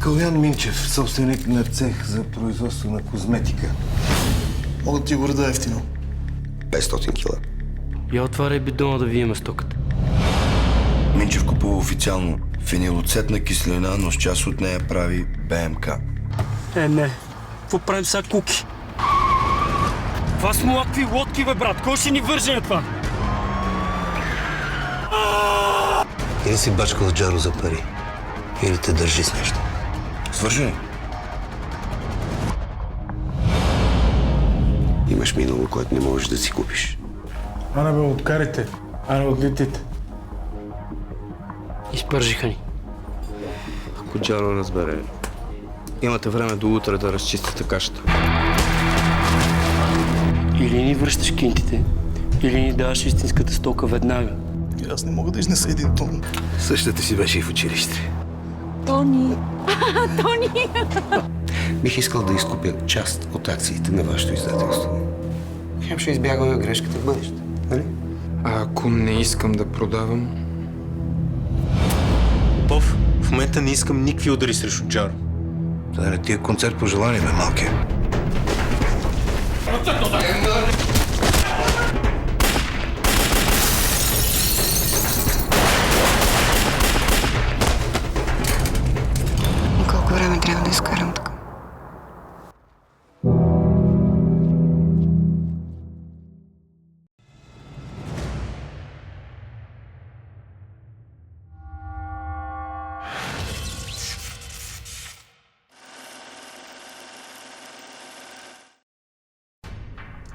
Калян Минчев, собственик на цех за производство на козметика. Мога да ти го реда ефтино. 500 кила. Я отваряй бидона да видим стоката. Минчев купува официално фенилоцетна киселина, но с част от нея прави БМК. Не. Какво правим сега, Куки? Това са млакви лодки, бе, брат. Кой ще ни върже на това? Или си бачкал Джаро за пари, или те държи с нещо. Свърши. Имаш минало, което не можеш да си купиш. Ана бе от карите, ана от летите. Изпържиха ни. Ако Джаро разбере, имате време до утре да разчистите кашата. Или ни връщаш кинтите, или ни даваш истинската стока веднага. И аз не мога да изнеса 1 тон. Същата си беше и в училище. Тони! Тони! Бих искал да изкупя част от акциите на вашето издателство. Хем ще избягваме грешката в бъдеще, нали? А ако не искам да продавам? Попов, в момента не искам никакви удари срещу Джаро. Това ти е концерт по желание, бе, малкия. Колко време трябва да изкарам тук?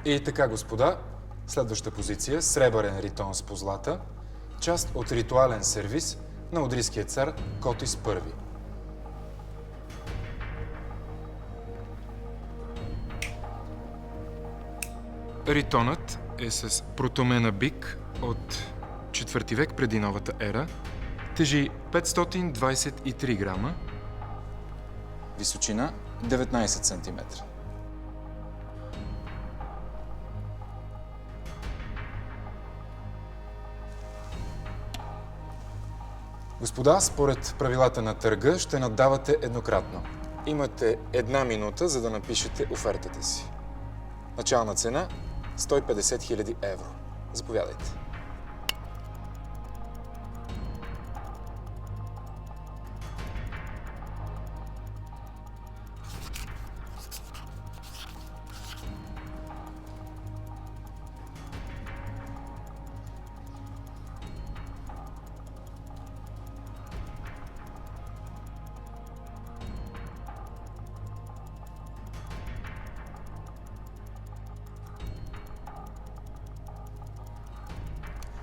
И така, господа, следваща позиция – сребърен ритон с позлата, част от ритуален сервис на одрийския цар Котис I. Ритонът е с протомена бик от 4 век преди новата ера, тежи 523 грама, височина 19 см. Господа, според правилата на търга ще наддавате еднократно. Имате 1 минута, за да напишете офертата си. Начална цена – 150 000 евро. Заповядайте.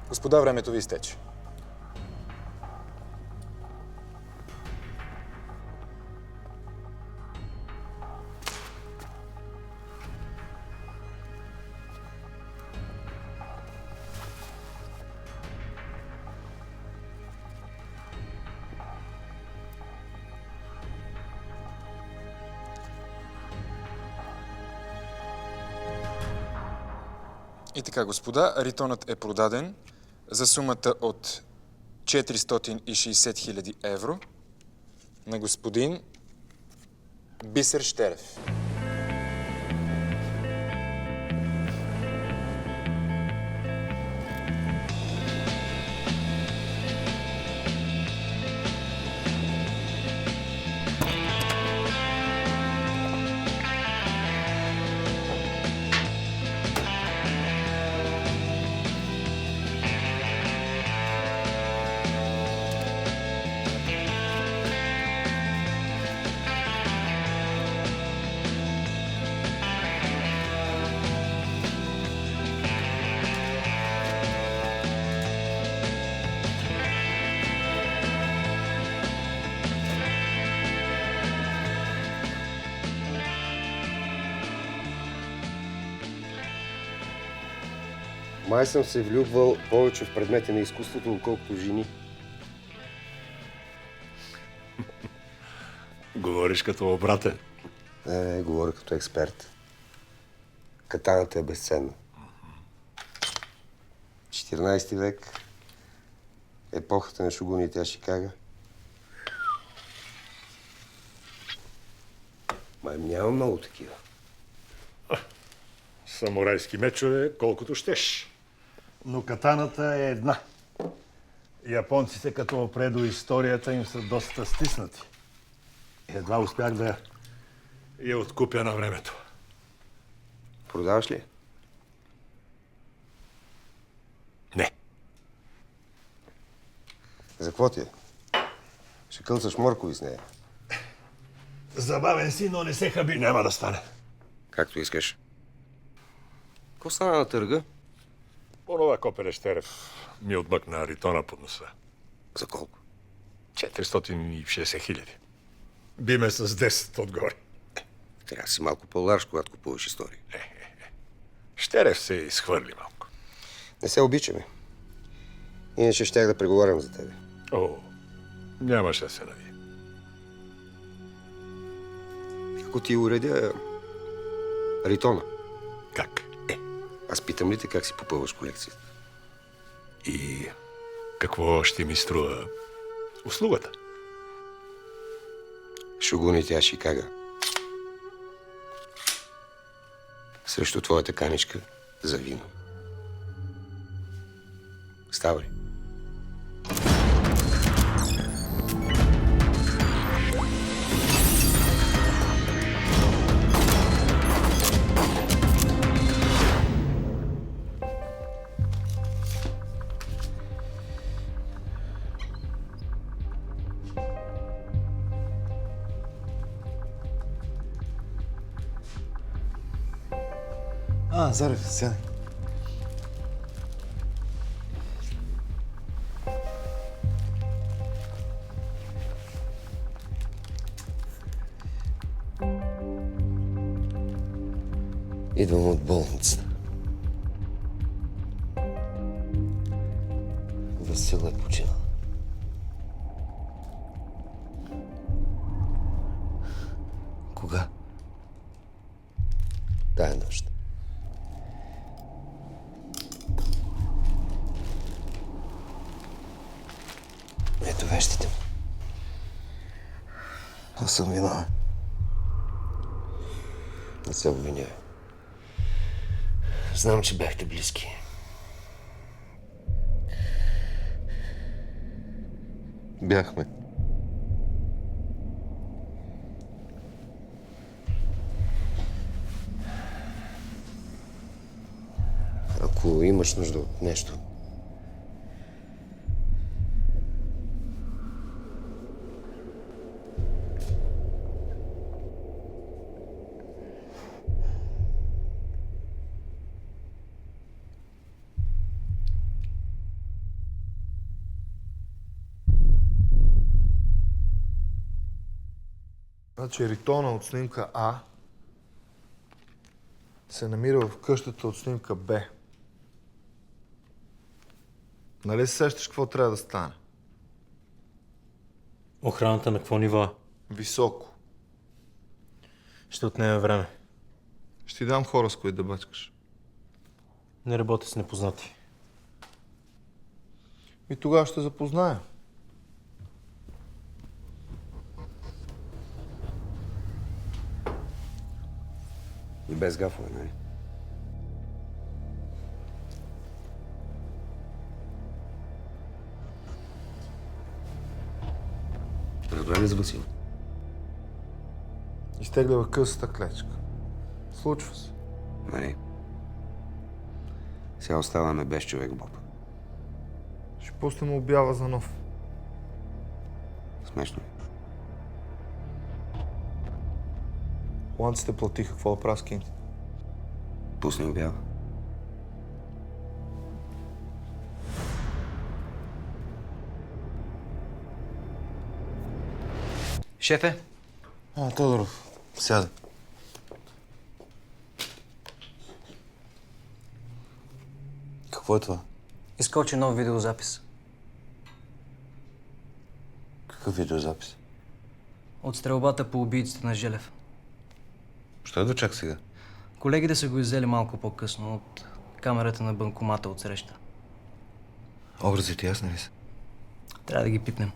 Господа, времето ви изтече. И така, господа, ритонът е продаден за сумата от 460 000 евро на господин Бисер Щерев. Май съм се влюбвал повече в предмети на изкуството, отколкото жени. Говориш като обратен. Не, говоря като експерт. Катаната е безценна. 14 век, епохата на шогуните Ашикага. Май няма много такива. Самурайски мечове, колкото щеш. Но катаната е една. Японците, като опре до историята, им са доста стиснати. Едва успях да я откупя на времето. Продаваш ли? Не. За какво ти е? Ще кълцаш моркови с нея. Забавен си, но не се хаби. Няма да стане. Както искаш. Какво стана на търга? Онова копеле Щерев ми отмъкна ритона под носа. За колко? 460 хиляди. Биме с 10 отгоре. Трябва да си малко по-ларш, когато купуваш истории. Щерев се изхвърли малко. Не се обичаме. Иначе щях да преговарям за тебе. О, нямаше да се нави. Ако ти уредя ритона, Как? аз питам ли те как си попълваш колекцията? И какво ще ми струва услугата? Шогуните Ашикага. Срещу твоята каничка за вино. Става ли? Зарев, сядай. Идвам от болницата. Васил е починал. Кога? Тая нощ. Ето вещите му. Аз съм виновен. Не се обвинявай. Знам, че бяхте близки. Бяхме. Ако имаш нужда от нещо, Значи ритона от снимка А се намира в къщата от снимка Б. Нали се сещаш какво трябва да стане? Охраната на какво ниво? Високо. Ще отнеме време. Ще ти дам хора, с които да бачкаш. Не работя с непознати. И тогава ще запозная. и без гафове, нали? Разбра ли за Васил? Изтеглява късата клечка. Случва се. Нали? Сега оставаме без човек, Боб. Ще пуснем обява за нов. Смешно ли? Холандците платиха, какво да правя с кинти? Пусни обява. Шефе, Тодоров, сядай. Какво е това? изкочи нов видеозапис. Какъв видеозапис? От стрелбата по убийците на Желев. Що идва чак сега? Колегите са го иззели малко по-късно от камерата на банкомата от среща. Образите ясни ли са? Трябва да ги пипнем.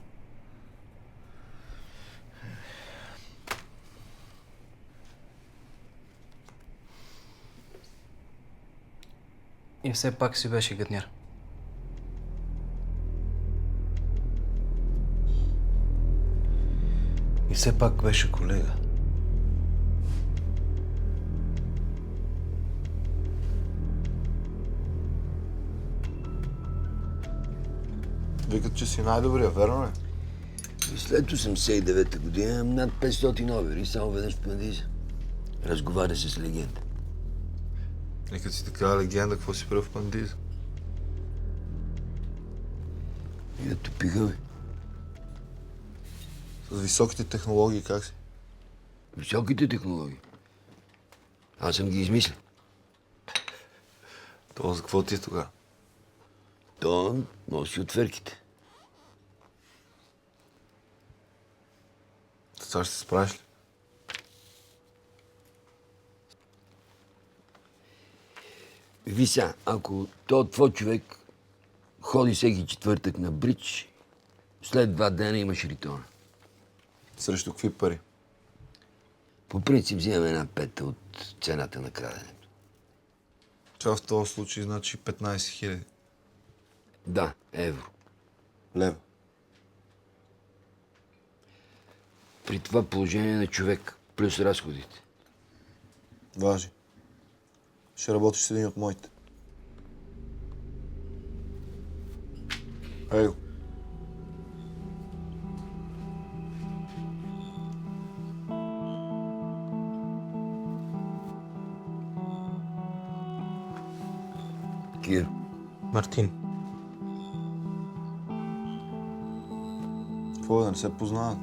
И все пак си беше гадняр. И все пак беше колега. Викат, че си най-добрия, верно ли? След 89-та година имам над 500 овери, само веднъж в Пандиза. Разговаря се с легенда. И като си такава легенда, какво си правил в Пандиза? И да топиха, бе. С високите технологии как си? Високите технологии. Аз съм ги измислил. То за какво ти е тогава? То носи отверките. Сега ще се справиш ли? Вися, ако този твой човек ходи всеки четвъртък на бридж, след 2 дена имаш ритона. Срещу какви пари? По принцип взимаме 1/5 от цената на краденето. Това в този случай значи 15 000 Да, евро. лева. При това положение на човек, плюс разходите. Важи. Ще работиш с един от моите. Ей го. Киро. Мартин. Какво да не се познават?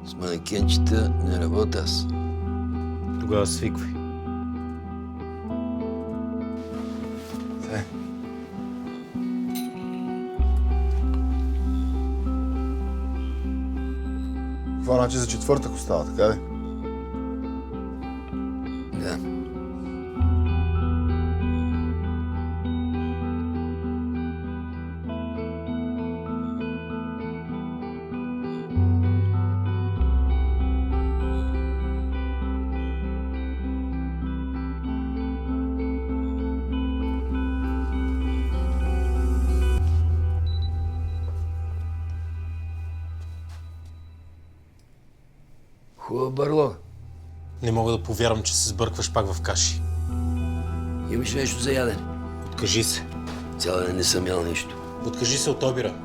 С манекенчета не работя аз. Тогава свиквай. Това значи за четвъртък остава, така ли? Да. Хубава барлога. Не мога да повярвам, че се сбъркваш пак в каши. Имаш нещо за ядене? Откажи се. Цял ден не съм ял нищо. Откажи се от обира.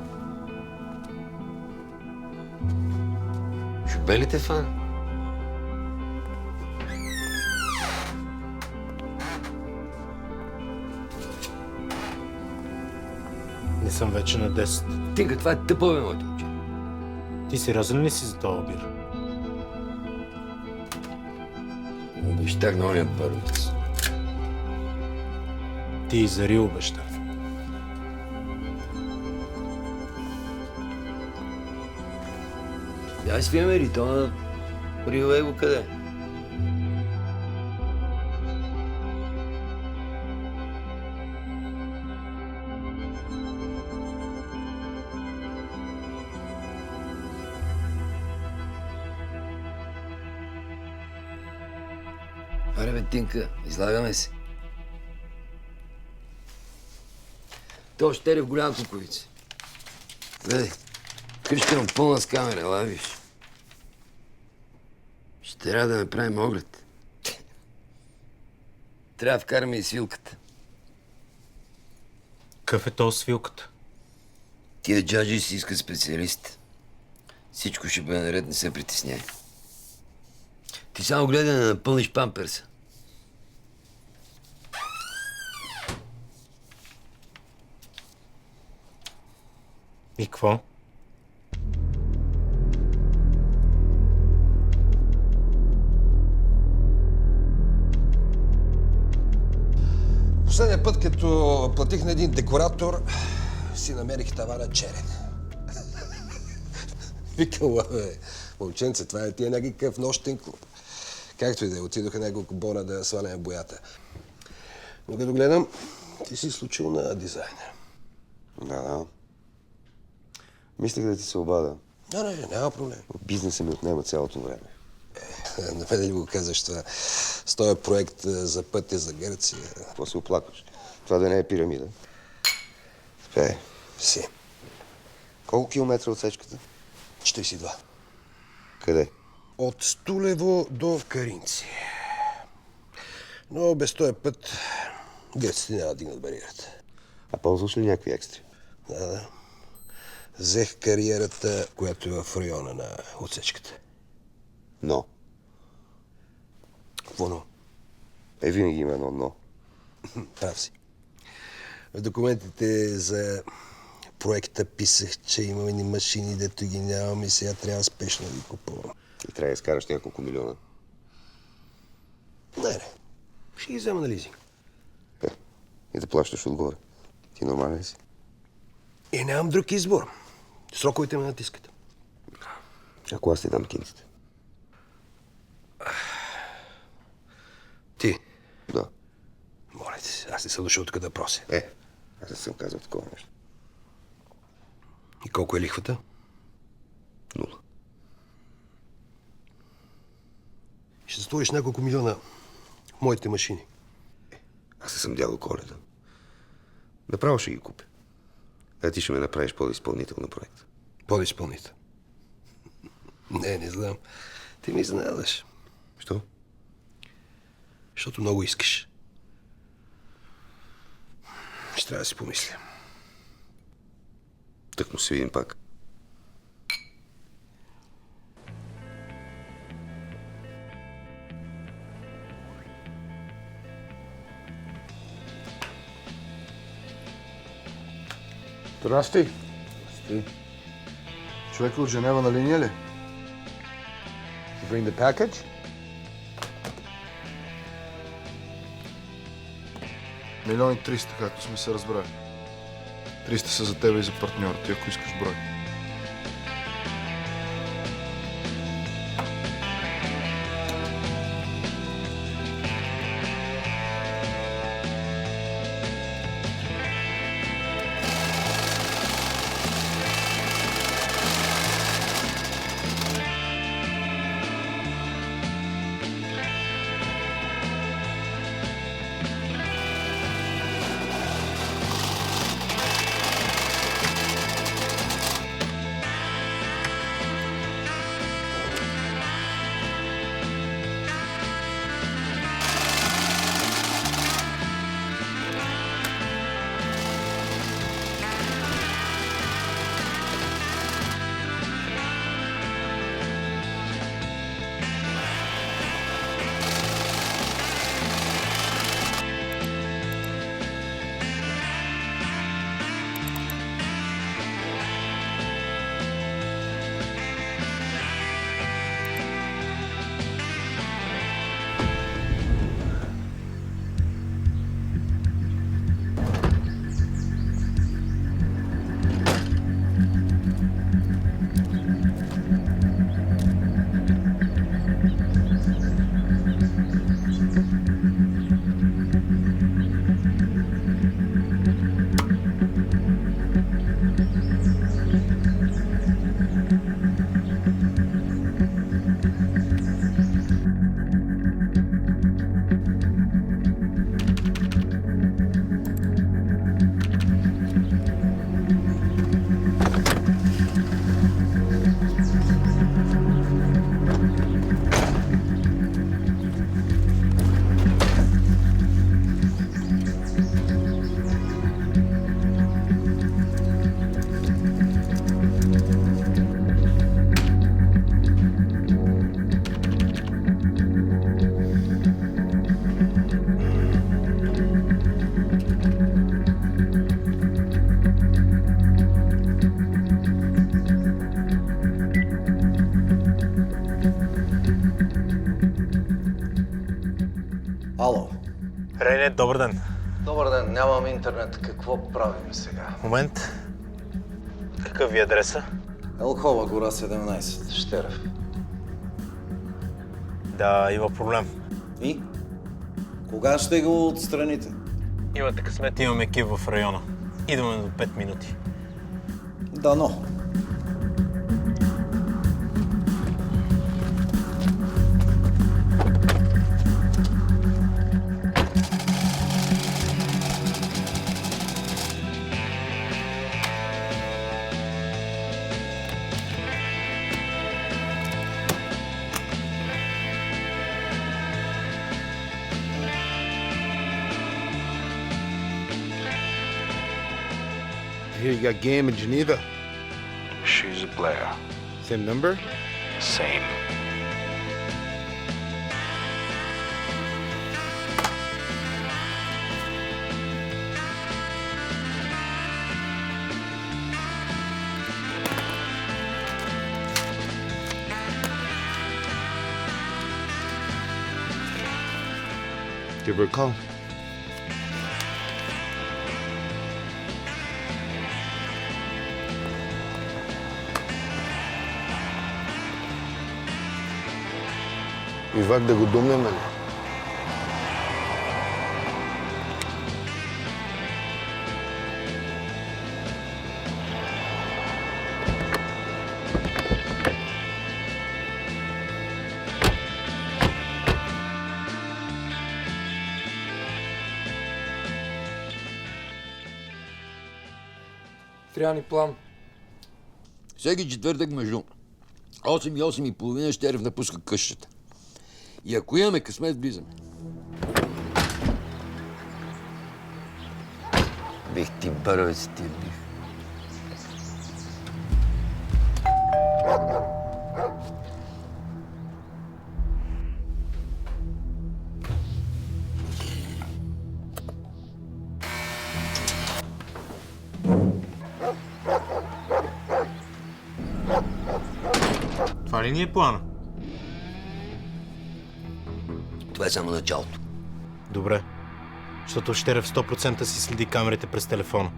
Шубелите фан. Не съм вече на 10. Тинка, това е тъпо, бе, моето момче. Ти сериозен ли си за този обир? Обещах на оня първата си. Ти и Зари обеща. Дай свиеме ритона. Привей го къде? Аре, бе, Тинка, излагаме се. То ще е в голяма куковица. Гледай, къща му пълна с камера, ела виж. Ще трябва да направим оглед. Трябва да вкараме и свилката. Какъв е то свилката? Тия джаджи си иска специалист. Всичко ще бъде наред, не се притесняй. Ти само гледай да напълниш памперса. И какво? Последния път, като платих на един декоратор, си намерих тавана черен. Викам, бе, момченце, това е някакъв нощен клуб. Както и да е, отидоха няколко бона да сваляме боята. Но като гледам, ти си случил на дизайнер. Да. Мислех да ти се обада. Не, няма проблем. Бизнесът ми отнема цялото време. На мен ли го казваш това? С този проект за пътя за Гърция. Какво се оплакваш? Това да не е пирамида. Спе. Си. Колко километра отсечката? 42. Къде? От Стулево до Каринци. Но без този път греците няма да дигнат бариерата. А ползваш ли някакви екстри? Да. Взех кариерата, която е в района на отсечката. Но. Какво но? Винаги има едно но. Прав си. В документите за проекта писах, че имам едни машини, дето ги нямам и сега трябва спешно да ги купувам. И трябва да изкараш няколко милиона. Не. Ще ги взема на лизинг. И да плащаш отгоре. Ти нормален ли си? И нямам друг избор. Сроковете ме натискат. Ако аз ти дам кинците? Ти? Да. Моля ти се, аз не съм дошъл тук да прося. Аз не съм казал такова нещо. И колко е лихвата? 0. Ще сториш няколко милиона в моите машини. Аз не съм дядо Коледа. Направо ще ги купя. А ти ще ме направиш подизпълнител на проекта. Подизпълнител? Не знам. Ти ми изненадаш. Що? Защото много искаш. Ще трябва да си помисля. Тъкмо се видим пак. Здрасти. Човек от Женева на линия ли? Bring the package? Милион и 300, както сме се разбрали. 300 са за тебе и за партньора ти, ако искаш брой. Ало. Рене, добър ден. Добър ден, нямам интернет. Какво правим сега? Момент. Какъв ви е адреса? Елхова гора 17, Щерев. Да, има проблем. И? Кога ще го отстраните? Имате късмет, имам екип в района. Идваме до 5 минути. Дано. hear you got game in Geneva. She's a player. Same number? Same. Give her a call. Ивак да го думнем ли? Трябва ни план. Всеки четвъртък между 8 и 8 и половина Щерев напуска къщата. И ако имаме късмет, влизаме. Бих ти бърве си ти бих. Това ли ни е плана? Това е само началото. Добре. Защото Щерев 100% си следи камерите през телефона.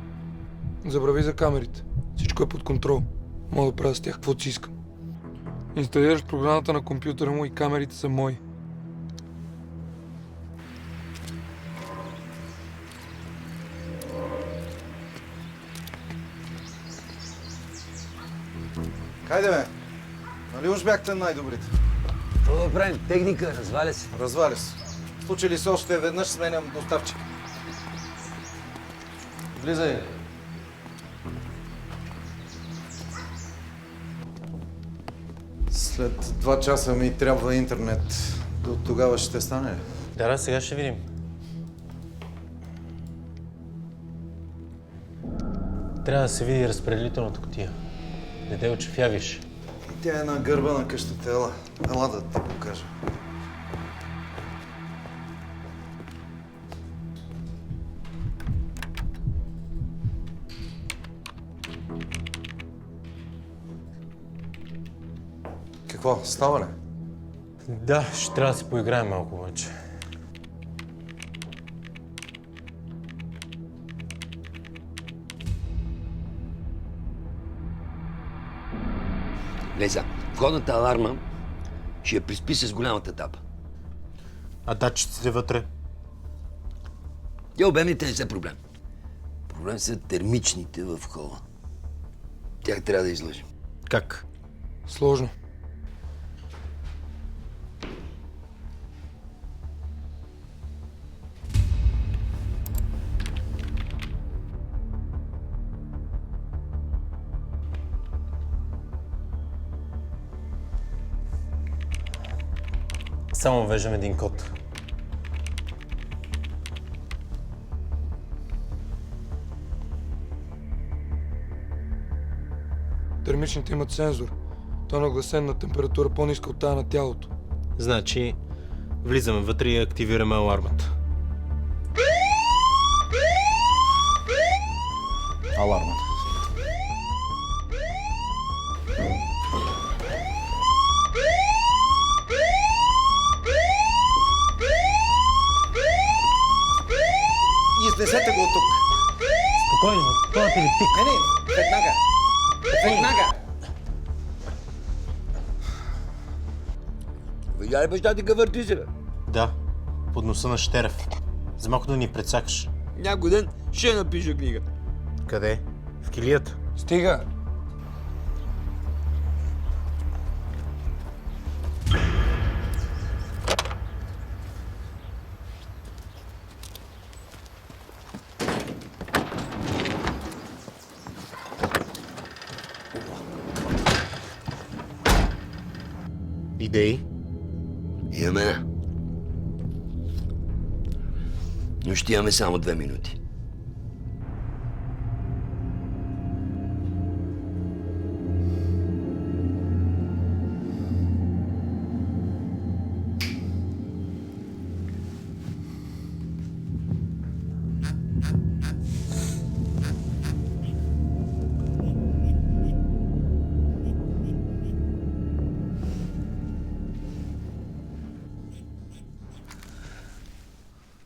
Забрави за камерите. Всичко е под контрол. Мога да правя с тях каквото си искам. Инсталираш програмата на компютъра му и камерите са мои. Хайде бе! Нали уж бяхте най-добрите? Какво да правим? Техника, разваля се. Разваля се. Случи ли се още веднъж, сменям доставчик. Влизай. След 2 часа ми трябва интернет. До тогава ще стане ли? Да, сега ще видим. Трябва да се види разпределителната кутия. Не те очефявиш. Тя е на гърба на къщата. Ела да ти покажа. Какво? Става ли? Да, ще трябва да си поиграем малко повече. Леза, входната аларма ще я приспи с голямата таба. А датчиците вътре? Те обемните не са проблем. Проблем са термичните в хола. Тях трябва да излъжим. Как? Сложно. Само веждам един код. Термичните имат сензор. Той е нагласен на температура по-ниска от тая на тялото. Значи, влизаме вътре и активираме алармата. Алармата. Изнесете го от тук. Спокойно, това е епилептик. Не, веднага. Веднага. Видя ли баща ти върти се, бе? Да, под носа на Щерев. За малко да ни прецакаш. Някой ден ще напиша книга. Къде? В килията. Стига! Идеи? Имаме една. Но ще имаме само 2 минути.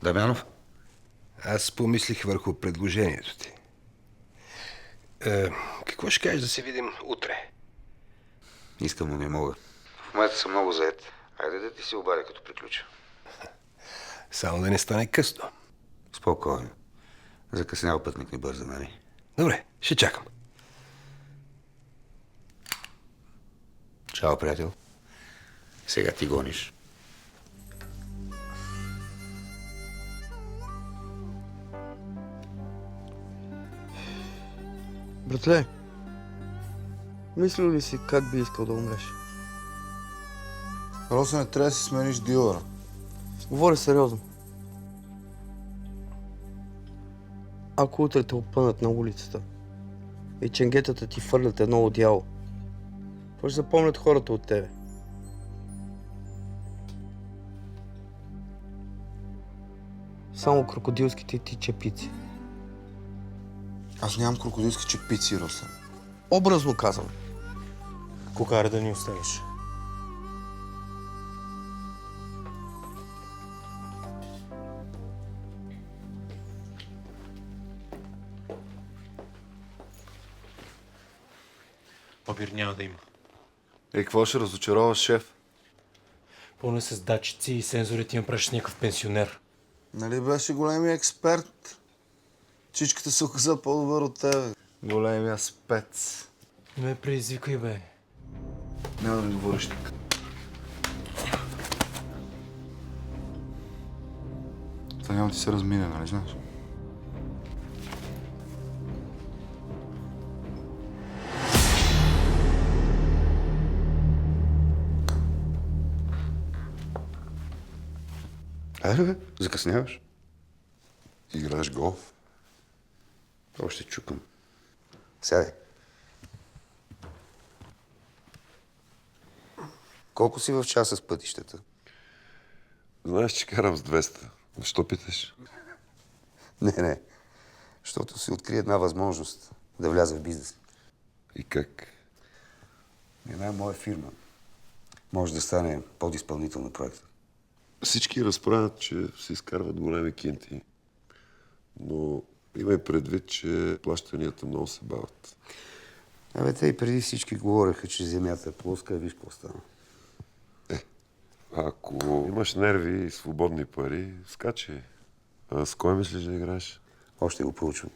Дамянов? Аз помислих върху предложението ти. Какво ще кажеш да се видим утре? Искам, но не мога. В момента съм много заед. Айде да ти се обадя, като приключа. Само да не стане късно. Спокойно. Закъснял пътник не бърза, нали? Добре, ще чакам. Чао, приятел. Сега ти гониш. Братле, мислил ли си как би искал да умреш? Росене, трябва да си смениш дилъра. Говоря сериозно. Ако утре те опънат на улицата и ченгетата ти фърлят едно одеяло, какво ще запомнят хората от тебе? Само крокодилските ти чепици. Аз нямам крокодилски чепици, Росен. Образно казвам. Кокара да ни оставиш. Обир няма да има. Какво ще разочароваш, шеф? Пълно с датчици и сензорите им пращаш някакъв пенсионер. Нали беше големия експерт? Чичката се оказа по-добър от тебе. Големия спец. Не ме предизвикай, бе. Няма да ми говориш така. Това няма да ти се размине, нали знаеш? Айде, бе, закъсняваш. Играеш голф? Още чукам. Сядай. Колко си в часа с пътищата? Знаеш, че карам с 200. Защо питаш? Не. Защото си откри една възможност да вляза в бизнес. И как? Една моя фирма може да стане подизпълнител на проекта. Всички разправят, че се изкарват големи кинти. Но имай предвид, че плащанията много се бавят. Абе, те и преди всички говореха, че земята е плоска, виж какво стана. Ако имаш нерви и свободни пари, скачай. А с кой мислиш да играеш? Още го проучвам.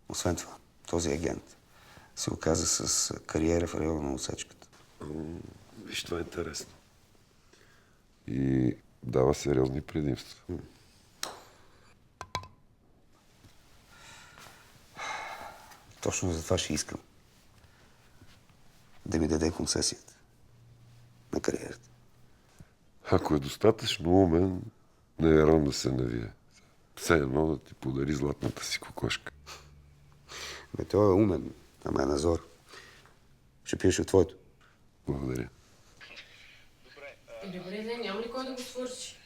Освен това, този агент се оказа с кариера в района на отсечката. Виж, това е интересно. И дава сериозни предимства. Точно за това ще искам. Да ми даде концесията на кариерата. Ако е достатъчно умен, не е рано да се навие. Все едно да ти подари златната си кокошка. Бе, той е умен, ама е назор. Ще пиеш от твоето. Благодаря. Добре, няма ли кой да го свърши?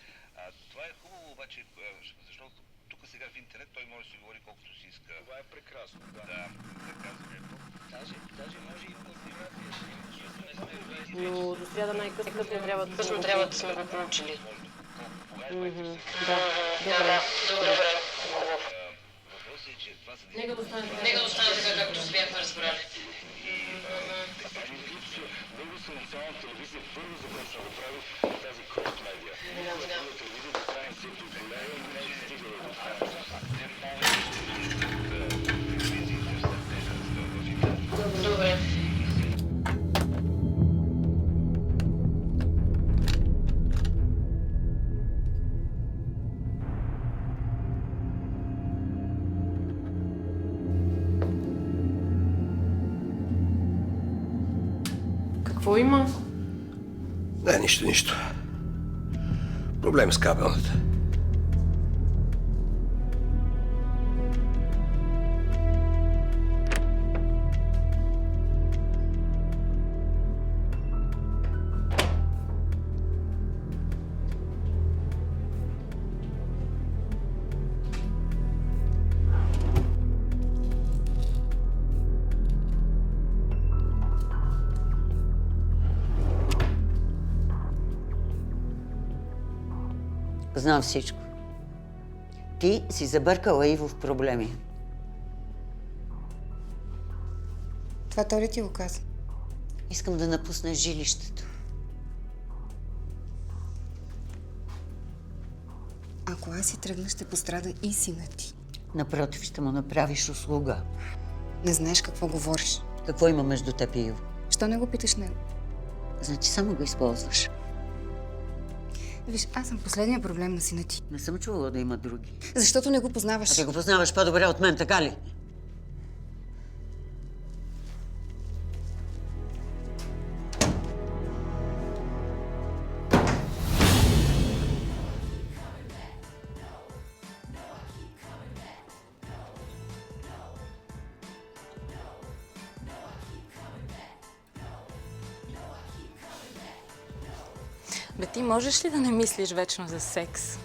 Това е хубаво, обаче, защото тук сега в интернет той може да си говори колкото си иска. Това е прекрасно, да. Да казваме. Даже може и Но до сряда най-късно трябва да сме го получили. Да, добре. Въпросът е, че това са... Нека да остане така, както се бяхме разбрали. Много съм национална телевизия, първо за което съм го правил тази крос медиа. Телевизия да прави всеки голяма и не стига да го прави. Добре. Какво има? Не, нищо. Проблем с кабелната. Знам всичко. Ти си забъркала Иво в проблеми. Това той ли ти го каза? Искам да напуснеш жилището. Ако аз си тръгна, ще пострада и сина ти. Напротив, ще му направиш услуга. Не знаеш какво говориш. Какво има между теб и Иво? Що не го питаш него? Значи само го използваш. Виж, аз съм последния проблем на сина ти. Не съм чувала да има други. Защото не го познаваш. А ти го познаваш по-добре от мен, така ли? Бе, ти можеш ли да не мислиш вечно за секс?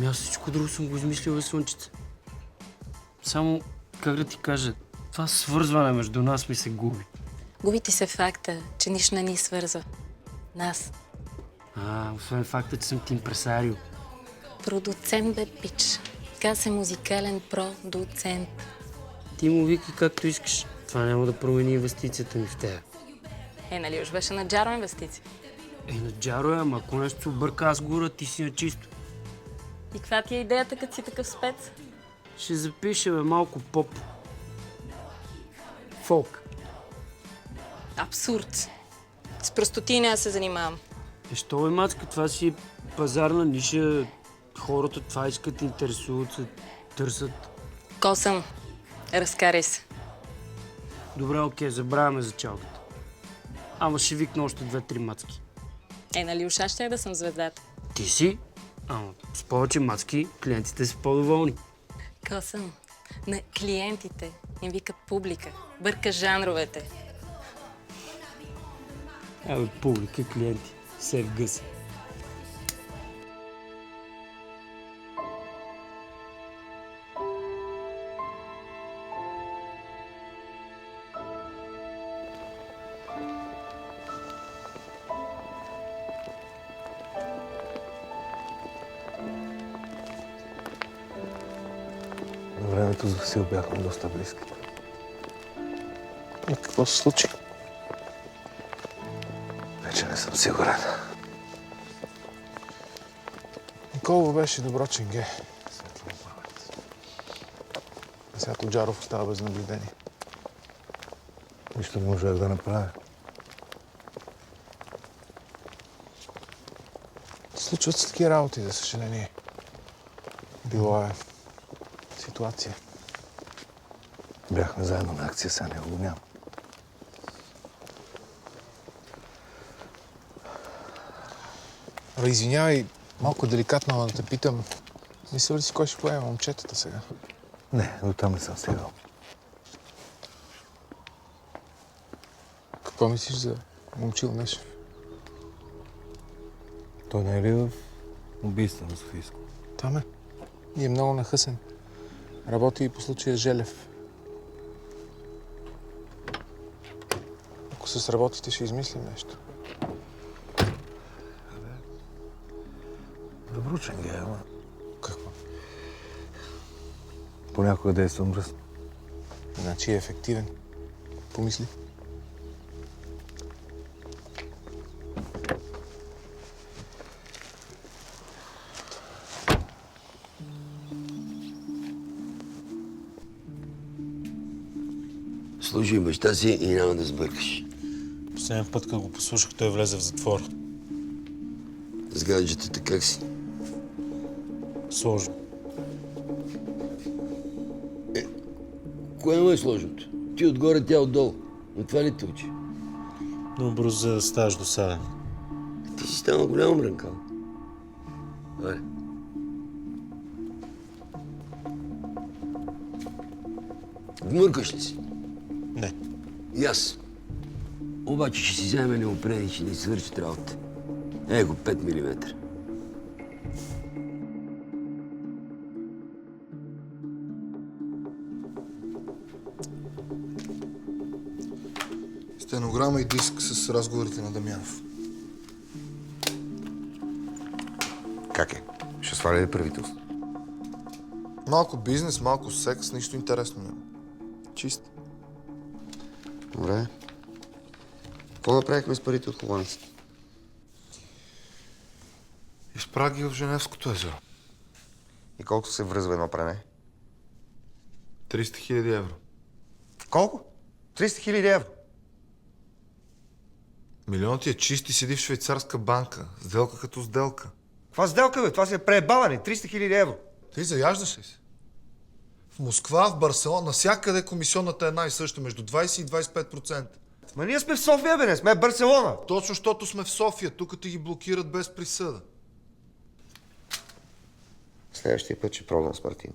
Аз всичко друго съм го измислил, Слънчица. Само, как да ти кажа, това свързване между нас ми се губи. Губи ти се факта, че нищо не ни свързва. Нас. Освен факта, че съм ти импресарио. Продуцент, бе, пич. Каза се музикален продуцент. Ти му викай както искаш. Това няма да промени инвестицията ми в тея. Нали уж беше на Джаро инвестиции? На Джаро е, ама ако нещо се обърка, аз гора, ти си на чисто. И каква ти е идеята, като си такъв спец? Ще запише, бе, малко поп. Фолк. Абсурд. С простоти не се занимавам. Що бе, мацка, това си пазарна ниша. Хората това искат, интересуват се, търсят. Косъм. Разкарай се. Добре, окей, забравяме за чалката. Ама ще викна още 2-3 мацки. Нали уж аз щях да съм звездата? Ти си? Ама с повече мацки клиентите са по-доволни. Косъм. На клиентите им викат публика. Бърка жанровете. Абе, публика, клиенти. Се в гъса. На времето за Васил бяхме доста близки. И какво се случи? Вече не съм сигурен. Николо беше добро ченге. Светла памет. А сега Тоджаров остава без наблюдение. Нищо не можах да направя. Случват се такива работи, за съжаление. Било е ситуация. Бяхме заедно на акция, сега него го няма. Извинявай, малко деликатно, но да те питам. Мисля ли си кой ще поеме момчетата сега? Не, до там не съм стигал. Какво мислиш за Момчил Нешев? Той не е ли в убийство на Софийско? Там е. И е много нахъсен. Работи и по случая Желев. Ако се сработите, ще измислим нещо. Добро ченге, ама Какво? понякога действам мръсно. Значи е ефективен. Помисли. Служи баща си и няма да сбъркаш. Последния път, като го послушах, той влезе в затвора. С гаджетата как си? Сложно. Кое му е сложното? Ти отгоре, тя отдолу. От това ли те учи? Но бързо за да ставаш досаден. Ти си станал голям брънкал. Аре. Вмъркаш ли си? Не. И аз. Обаче ще си вземе неопрени, че не свършат работа. Его 5 мм. Стенограма и диск с разговорите на Дамянов. Как е? Ще сваля ли правителство? Малко бизнес, малко секс, нищо интересно няма. Чист. Добре. Какво направихме с парите от холандците? Изпрах ги в Женевското езеро. И колко се връзва едно пране? 300 000 евро. Колко? 300 000 евро. Милионът ти е чист и седи в швейцарска банка. Сделка като сделка. Каква сделка, бе? Това си е преебаване. 300 000 евро. Ти заяждаш ли се? В Москва, в Барселона, навсякъде комисионната е една и съща, между 20 и 25%. Ма ние сме в София, бе, не сме в Барселона. Точно, защото сме в София. Тук ти ги блокират без присъда. Следващия път ще пробвам с Мартин.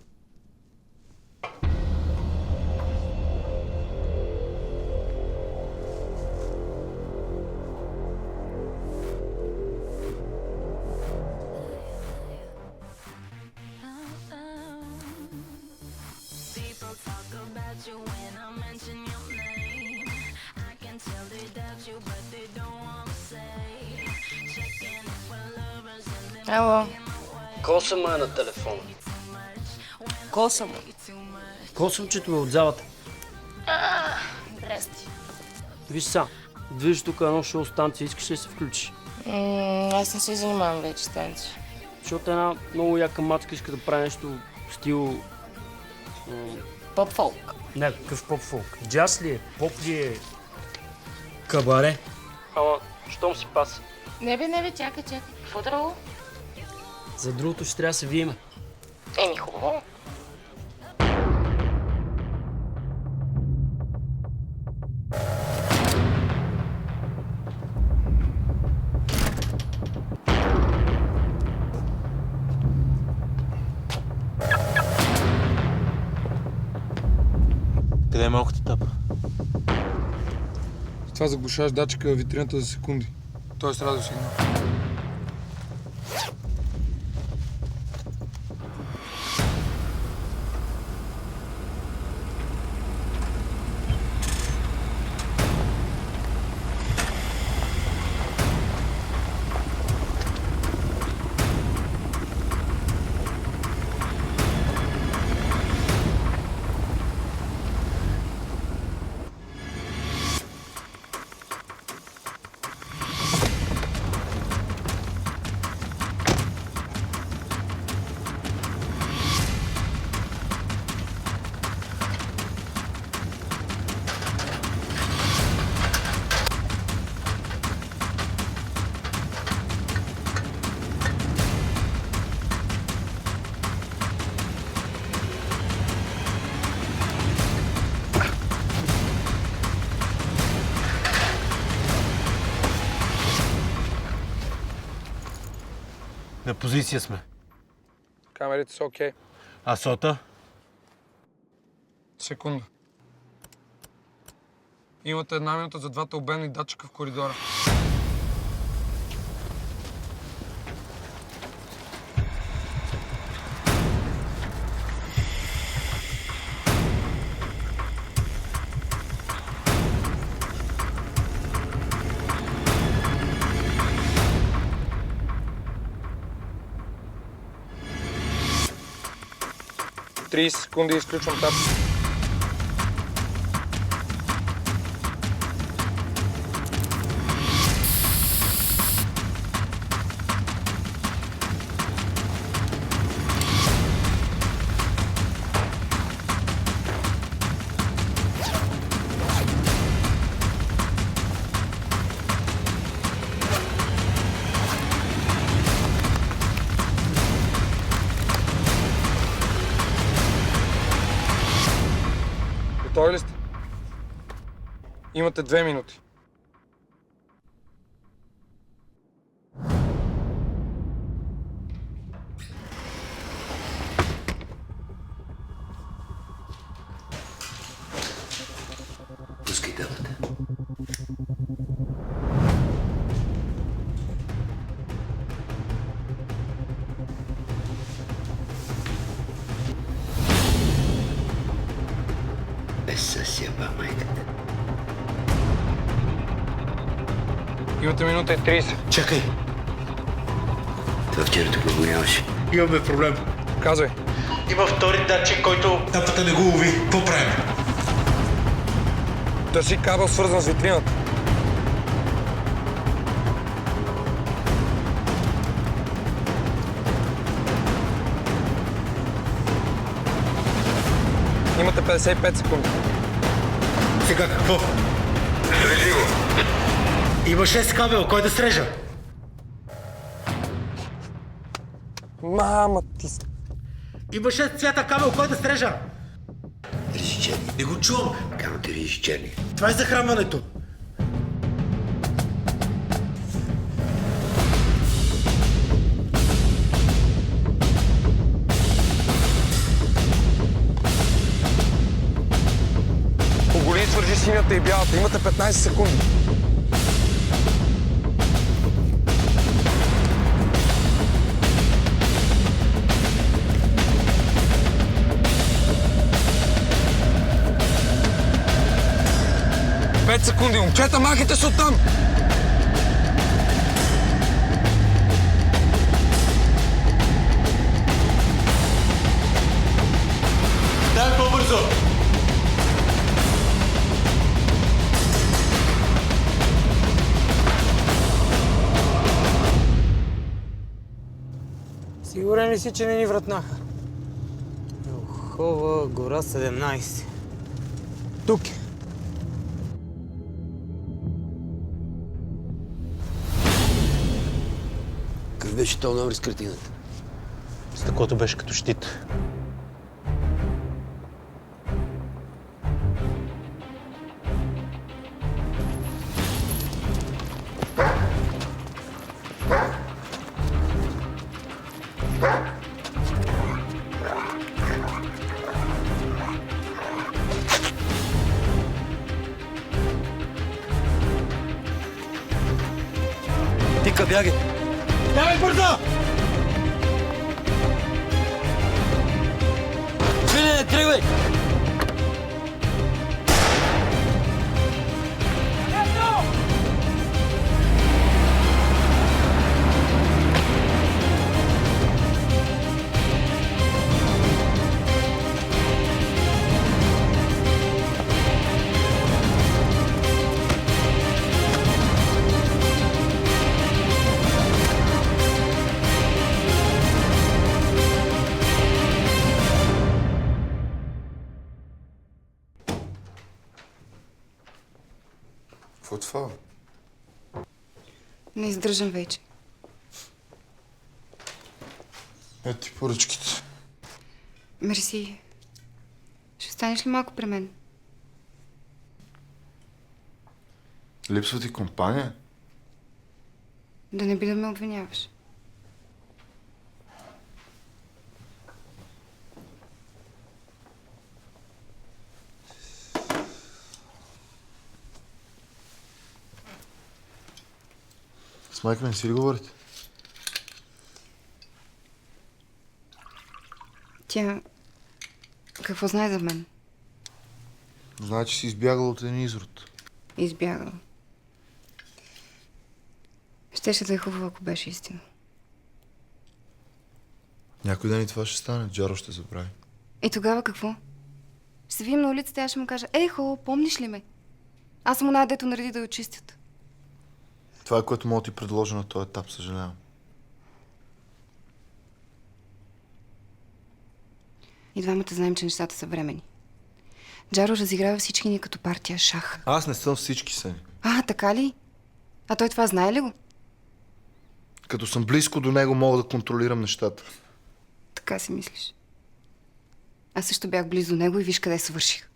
Ало. Косъм е на телефона. Косъм. Косъмчето ме от залата. Здрасти. Виж са, виж тук едно шоу станция, искаш ли да се включи? Аз не се занимавам вече с танци. Защото една много яка мацка иска да прави нещо стил... Поп-фолк. Не, какъв поп-фолк? Джаз ли е? Поп ли е? Кабаре. Ама, щом си паса? Не бе, чакай. Какво друго? За другото ще трябва да се виеме. Еми, хубаво. Къде е малката тапа? С това заглушаваш датчика във витрината за секунди. Тоест радиосигнал. На позиция сме. Камерите са окей. А сота? Секунда. Имате 1 минута за двата обемни датчика в коридора. В 30 секунди изключвам тап. Готови ли сте? Имате 2 минути. Пускай телата. Съсяба майката. Имате минута и 30. Чакай! Това вчера тук го нямаше. Имаме проблем. Казвай. Има втори датчик, който тапата не го лови. Какво правим? Търси кабел, свързан с витрината. Имате 55 секунди. Сега какво? Срежи го. Има 6 кабел, кой да срежа? Мама ти... Има 6 цвята кабел, кой да срежа? Режи черни. Не го чувам. Камо ти режи черни. Това е захранването. Поголи и свържи синята и бялата. Имате 15 секунди. Пет секунди, момчета, махайте се оттам! Дай по-бързо! Сигурен ли си, че не ни вратнаха? Елхова гора 17. Тук е. Какъв беше този номер с картината? Стъклото беше като щит. Тика, бягай! Давай бързо! Свилене, тръгвай! Какво е това? Не издържам вече. Ето ти поръчките. Мерси. Ще останеш ли малко при мен? Липсва ти компания? Да не би да ме обвиняваш. С майка ми не си ли говорите? Тя... какво знае за мен? Знае, че си избягала от един изрод. Избягала. Щеше да е хубаво, ако беше истина. Някой ден и това ще стане. Джаро ще забрави. И тогава какво? Ще се видим на улицата и аз ще му кажа: ехо, помниш ли ме? Аз съм оная, дето нареди да я очистят. Това е, което мога да ти предложа на този етап, съжалявам. И двамата знаем, че нещата са времени. Джаро разиграва всички ни като партия шах. Аз не съм всички сени. А, така ли? А той това знае ли го? Като съм близко до него, мога да контролирам нещата. Така си мислиш. Аз също бях близо до него и виж къде свърших.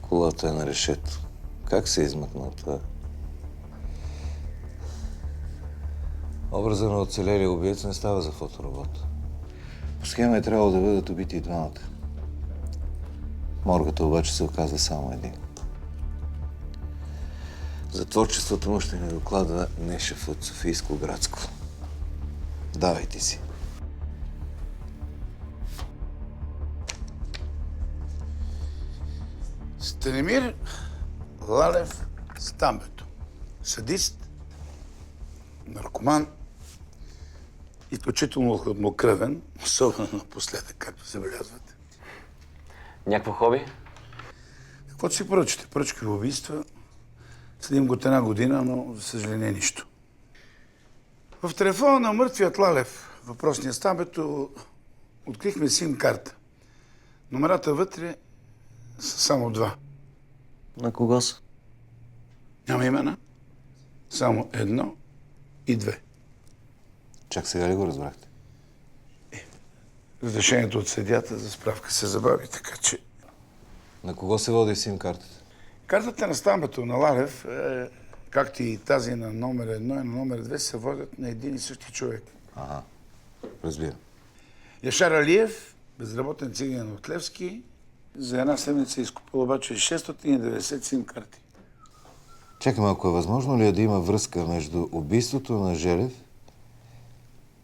Колата е на решето. Как се измъкна от това? Образа на оцелелия убиец не става за фоторобот. По схема е трябвало да бъдат убити и двамата. Моргата обаче се оказа само един. За творчеството му ще ни доклада Нешев от Софийско градско. Давайте си. Станимир Лалев Стамбето. Садист, наркоман, изключително хладнокръвен, особено напоследък, както забелязвате. Някакво хоби? Каквото си поръчате? Поръчки убийства. Следим го от 1 година, но за съжаление нищо. В телефона на мъртвият Лалев, въпросния Стамбето, открихме сим-карта. Номерата вътре са само 2. На кого са? Няма имена. Само 1 и 2. Чак сега ли го разбрахте? Разрешението от съдията за справка се забави, така че... На кого се води сим-картата? Картата на Стамбето на Лалев, както и тази на номер 1 и на номер 2, се водят на един и същи човек. Ага, разбира. Яшар Алиев, безработен циганин от Левски, за 1 седмица е изкупил обаче 690 сим-карти. Чакай малко, е възможно ли е да има връзка между убийството на Желев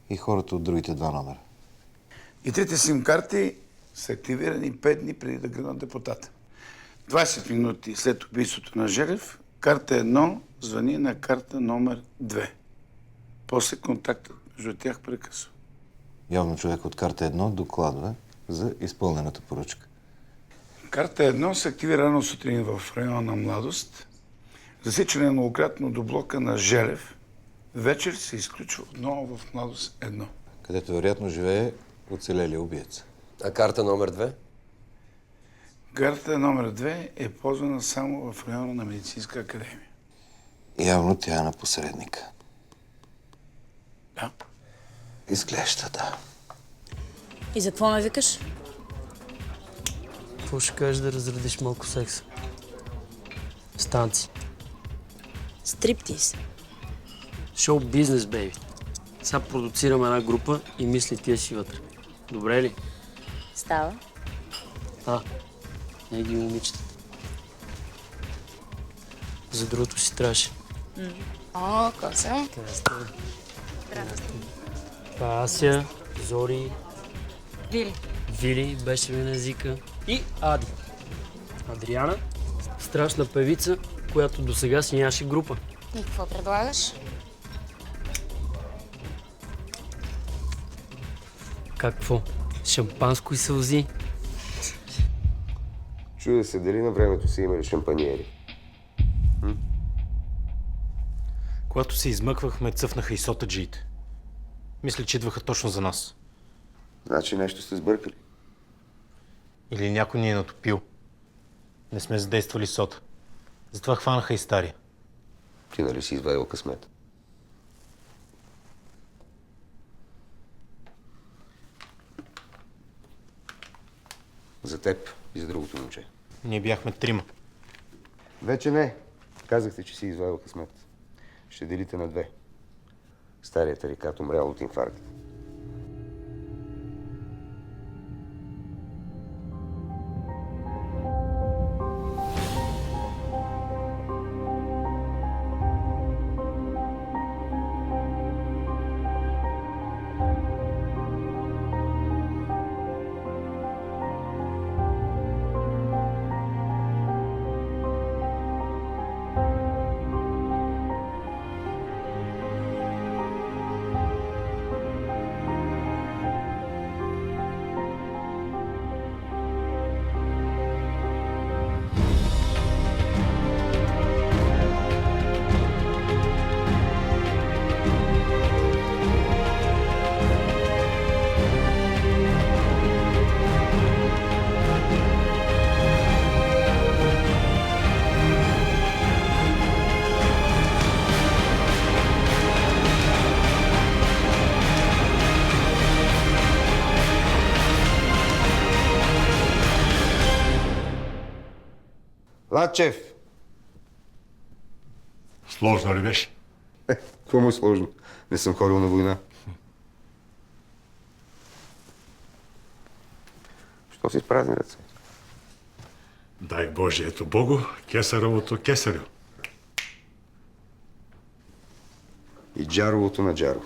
и хората от другите 2 номера? И трите сим-карти са активирани 5 дни преди да гръмнат депутата. 20 минути след убийството на Желев, карта 1 звъни на карта номер 2. После контактът между тях прекъсва. Явно човек от карта 1 докладва за изпълнената поръчка. Карта 1 се активира рано сутрин в района на Младост. Засичане многократно до блока на Желев. Вечер се изключва отново в Младост 1. Където вероятно живее оцелелия убиец. А карта номер 2? Карта номер 2 е ползвана само в района на Медицинска академия. Явно тя е на посредника. Да. Изглежда, да. И за какво ме викаш? Какво ще кажеш да разредиш малко секса? Станци. Стриптиз. Шоу бизнес, бейби. Сега продуцирам една група и мисли тия си вътре. Добре ли? Става. Не ги момичета. За другото си трябваше. О, Кося. Това Ася, Зори, Вили. Вили беше ми на езика и Ади. Адриана, страшна певица, която досега си нямаше група. И какво предлагаш? Какво? Шампанско и сълзи. Чудя се дали на времето са имали шампаниери. Когато се измъквахме, цъфнаха и сотаджиите. Мисля, че идваха точно за нас. Значи нещо сте сбъркали. Или някой ни е натопил. Не сме задействали сота. Затова хванаха и стария. Ти нали си извадил късмет? За теб и за другото момче. Ние бяхме 3. Вече не. Казахте, че си извадил късмет. Ще делите на 2. Старият тарикат умрял от инфаркт. Лачев! Сложно ли беше? Какво му е сложно? Не съм ходил на война. Що си с празни ръце? Дай Божието Богу, кесаровото кесарю. И джаровото на джаро.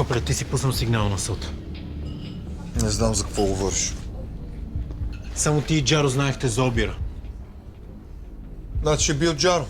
Копеле, ти си пуснал сигнал на съд. Не знам за какво говориш. Само ти и Джаро знаехте за обира. Значи е бил Джаро.